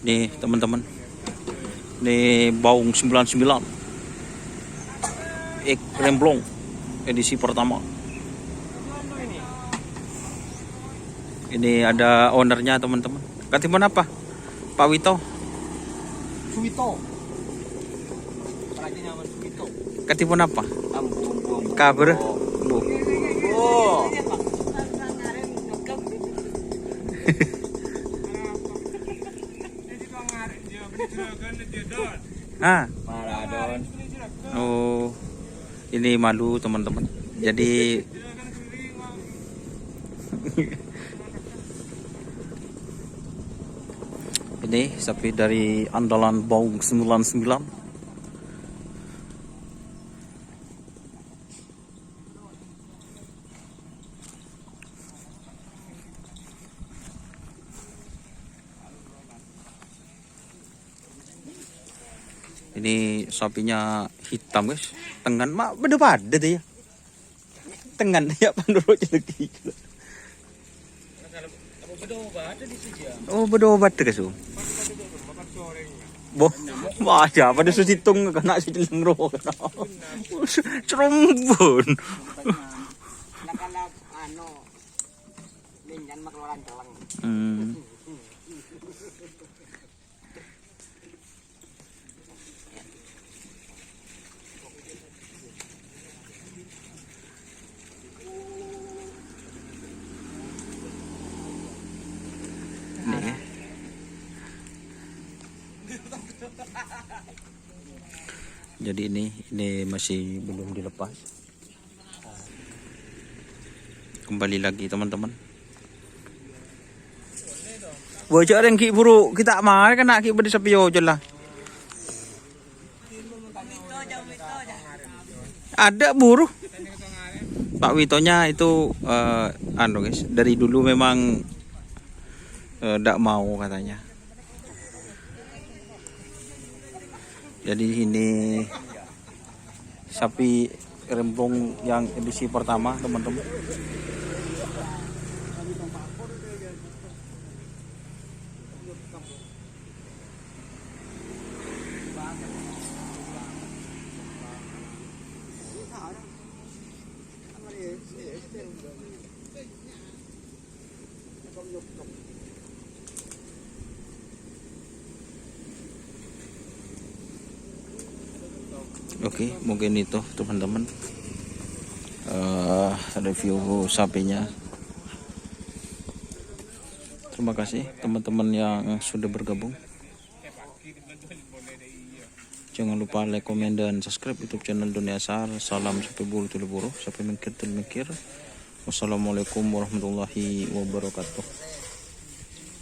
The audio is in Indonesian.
Nih teman-teman, ini Baung 99 Remblong edisi pertama. Ini ada ownernya teman-teman. Katimun apa? Pak Wito. Suwito. Lagi nyaman Suwito. Katimun apa? Kabar. Bu. Oh. Ah. Maradon. Oh. Ini malu teman-teman. Jadi ini sapi dari andalan Baung 99. Ini sapinya hitam guys, tengan mak beda pada deh ya, tengan ya pandurut lagi. Oh beda obat guys tuh. Boh, aja pada susitung kena si celeng roh kena. Cerumbun. Nakalap ano. Linyan makluaran celeng. Nih. Jadi ini masih belum dilepas. Kembali lagi teman-teman. Bocor yang ki buru kita mah kena ki bedi sapio aja lah. Ada buru. Pak Witonya itu anu guys, dari dulu memang ndak mau katanya. Jadi ini sapi remblong yang edisi pertama teman-teman. Oke, mungkin itu teman-teman review sapinya. Terima kasih teman-teman yang sudah bergabung. Jangan lupa like, komen, dan subscribe YouTube channel Dunia Asar. Salam sampai bulu tulu buruh, sampai mikir. Wassalamualaikum warahmatullahi wabarakatuh.